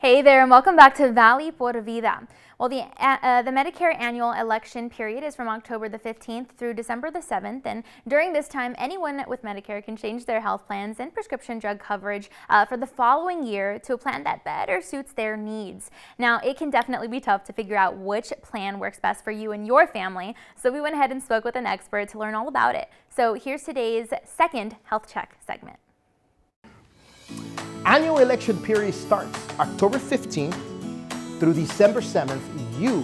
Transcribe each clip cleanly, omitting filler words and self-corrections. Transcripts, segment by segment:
Hey there, and welcome back to Valley por Vida. Well, the Medicare annual election period is from October the 15th through December the 7th, and during this time, anyone with Medicare can change their health plans and prescription drug coverage for the following year to a plan that better suits their needs. Now, it can definitely be tough to figure out which plan works best for you and your family, so we went ahead and spoke with an expert to learn all about it. So here's today's second Health Check segment. Annual election period starts October 15th through December 7th. You,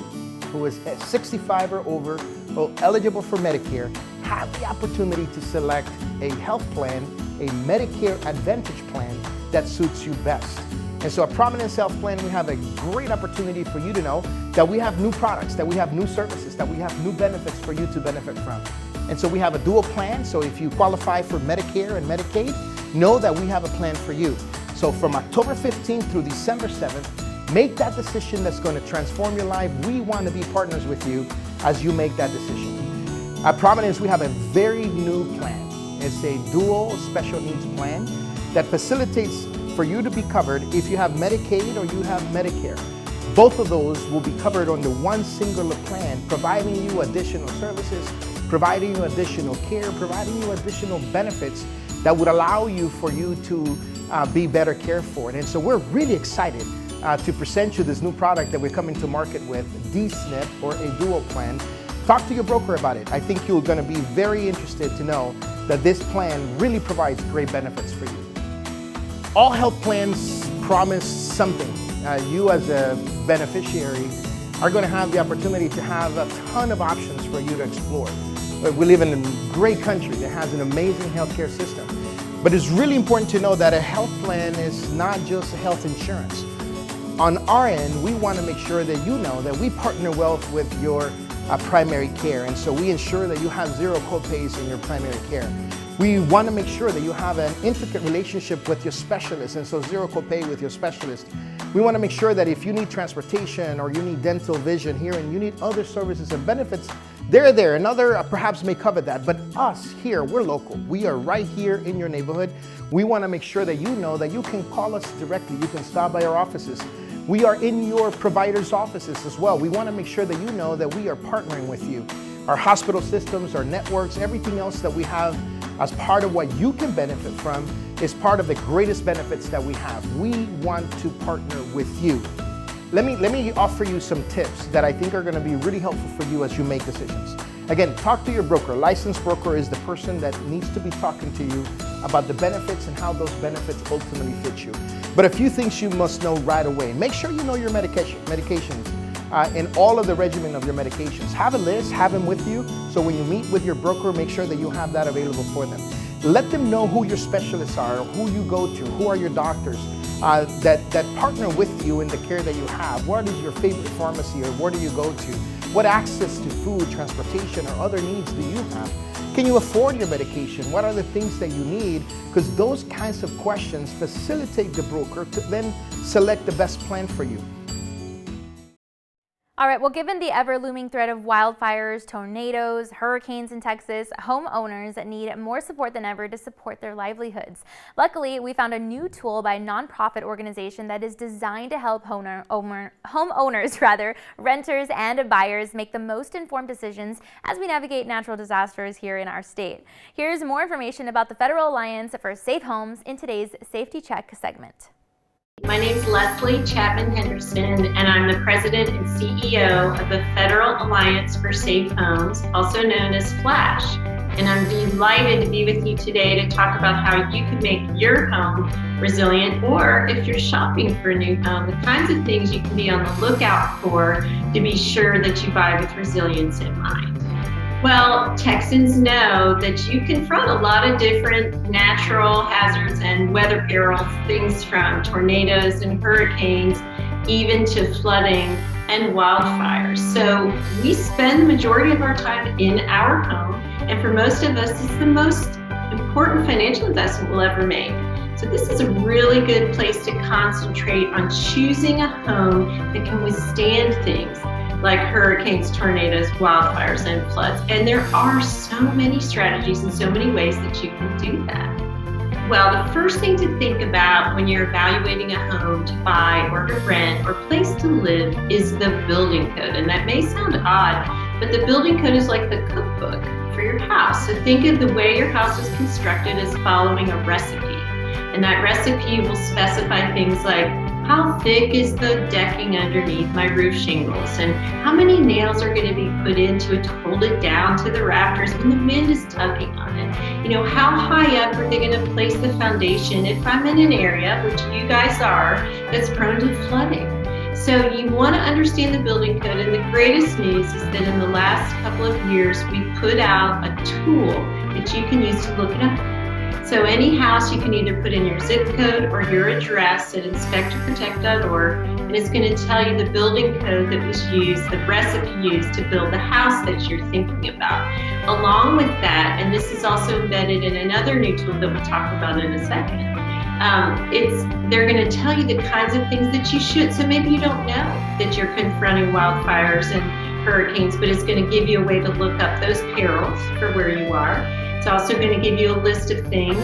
who is 65 or over or eligible for Medicare, have the opportunity to select a health plan, a Medicare Advantage plan that suits you best. And so at Prominence Health Plan, we have a great opportunity for you to know that we have new products, that we have new services, that we have new benefits for you to benefit from. And so we have a dual plan, so if you qualify for Medicare and Medicaid, know that we have a plan for you. So from October 15th through December 7th, make that decision that's going to transform your life. We want to be partners with you as you make that decision. At Prominence, we have a very new plan. It's a dual special needs plan that facilitates for you to be covered if you have Medicaid or you have Medicare. Both of those will be covered under one singular plan, providing you additional services, providing you additional care, providing you additional benefits that would allow you for you to be better cared for. And so we're really excited to present you this new product that we're coming to market with, D-SNP, or a dual plan. Talk to your broker about it. I think you're going to be very interested to know that this plan really provides great benefits for you. All health plans promise something. You as a beneficiary are going to have the opportunity to have a ton of options for you to explore. We live in a great country that has an amazing healthcare system. But it's really important to know that a health plan is not just health insurance. On our end, we want to make sure that you know that we partner well with your primary care. And so we ensure that you have zero copays in your primary care. We want to make sure that you have an intricate relationship with your specialist, and so zero copay with your specialist. We want to make sure that if you need transportation or you need dental vision here and you need other services and benefits, they're there. Another perhaps may cover that, but us here, we're local. We are right here in your neighborhood. We want to make sure that you know that you can call us directly. You can stop by our offices. We are in your provider's offices as well. We want to make sure that you know that we are partnering with you. Our hospital systems, our networks, everything else that we have as part of what you can benefit from is part of the greatest benefits that we have. We want to partner with you. Let me offer you some tips that I think are going to be really helpful for you as you make decisions. Again, talk to your broker. Licensed broker is the person that needs to be talking to you about the benefits and how those benefits ultimately fit you. But a few things you must know right away. Make sure you know your medications and all of the regimen of your medications. Have a list, have them with you, so when you meet with your broker, make sure that you have that available for them. Let them know who your specialists are, who you go to, who are your doctors that partner with you in the care that you have. What is your favorite pharmacy, or where do you go to? What access to food, transportation, or other needs do you have? Can you afford your medication? What are the things that you need? Because those kinds of questions facilitate the broker to then select the best plan for you. All right, well, given the ever-looming threat of wildfires, tornadoes, hurricanes in Texas, homeowners need more support than ever to support their livelihoods. Luckily, we found a new tool by a nonprofit organization that is designed to help homeowners, renters, and buyers make the most informed decisions as we navigate natural disasters here in our state. Here's more information about the Federal Alliance for Safe Homes in today's Safety Check segment. My name is Leslie Chapman Henderson, and I'm the President and CEO of the Federal Alliance for Safe Homes, also known as FLASH. And I'm delighted to be with you today to talk about how you can make your home resilient, or if you're shopping for a new home, the kinds of things you can be on the lookout for to be sure that you buy with resilience in mind. Well, Texans know that you confront a lot of different natural hazards and weather perils, things from tornadoes and hurricanes, even to flooding and wildfires. So we spend the majority of our time in our home, and for most of us, it's the most important financial investment we'll ever make. So this is a really good place to concentrate on choosing a home that can withstand things like hurricanes, tornadoes, wildfires, and floods. And there are so many strategies and so many ways that you can do that. Well, the first thing to think about when you're evaluating a home to buy or to rent or place to live is the building code. And that may sound odd, but the building code is like the cookbook for your house. So think of the way your house is constructed as following a recipe. And that recipe will specify things like how thick is the decking underneath my roof shingles, and how many nails are going to be put into it to hold it down to the rafters when the wind is tugging on it. You know, how high up are they going to place the foundation if I'm in an area, which you guys are, that's prone to flooding. So you want to understand the building code, and the greatest news is that in the last couple of years, we put out a tool that you can use to look it up. So any house, you can either put in your zip code or your address at inspecttorprotect.org, and it's going to tell you the building code that was used, the recipe used to build the house that you're thinking about. Along with that, and this is also embedded in another new tool that we'll talk about in a second, they're going to tell you the kinds of things that you should. So maybe you don't know that you're confronting wildfires and hurricanes, but it's going to give you a way to look up those perils for where you are. It's also going to give you a list of things.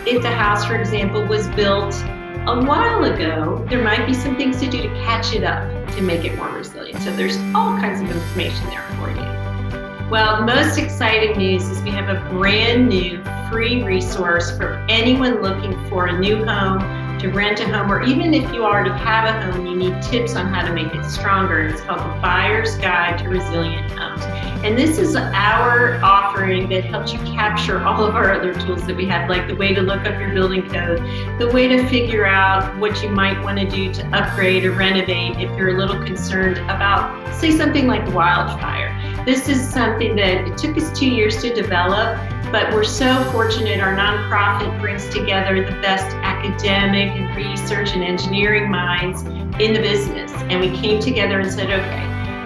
If the house, for example, was built a while ago, there might be some things to do to catch it up to make it more resilient. So there's all kinds of information there for you. Well, the most exciting news is we have a brand new free resource for anyone looking for a new home, to rent a home, or even if you already have a home, you need tips on how to make it stronger. It's called The Buyer's Guide to Resilient Homes. And this is our offering that helps you capture all of our other tools that we have, like the way to look up your building code, the way to figure out what you might want to do to upgrade or renovate if you're a little concerned about, say, something like wildfire. This is something that it took us 2 years to develop, but we're so fortunate our nonprofit brings together the best academic and research and engineering minds in the business. And we came together and said, okay,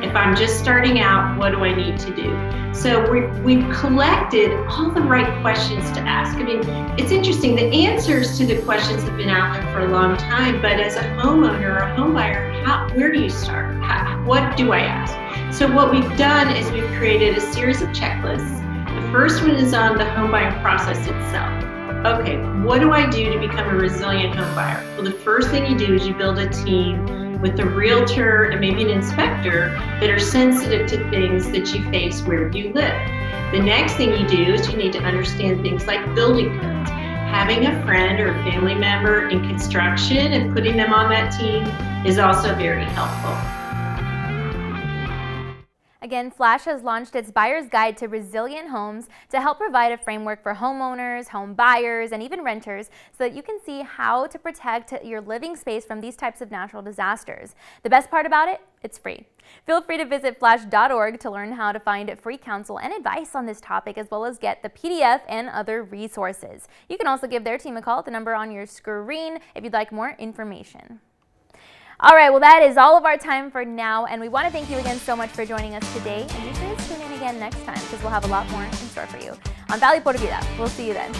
if I'm just starting out, what do I need to do? So we've collected all the right questions to ask. I mean, it's interesting, the answers to the questions have been out there for a long time, but as a homeowner or a home buyer, where do you start? What do I ask? So what we've done is we've created a series of checklists. The first one is on the home buying process itself. Okay, what do I do to become a resilient home buyer? Well, the first thing you do is you build a team with a realtor and maybe an inspector that are sensitive to things that you face where you live. The next thing you do is you need to understand things like building codes. Having a friend or a family member in construction and putting them on that team is also very helpful. Again, Flash has launched its Buyer's Guide to Resilient Homes to help provide a framework for homeowners, home buyers, and even renters so that you can see how to protect your living space from these types of natural disasters. The best part about it? It's free. Feel free to visit flash.org to learn how to find free counsel and advice on this topic, as well as get the PDF and other resources. You can also give their team a call at the number on your screen if you'd like more information. All right, well, that is all of our time for now, and we want to thank you again so much for joining us today, and be sure to tune in again next time because we'll have a lot more in store for you on Valley Por Vida. We'll see you then.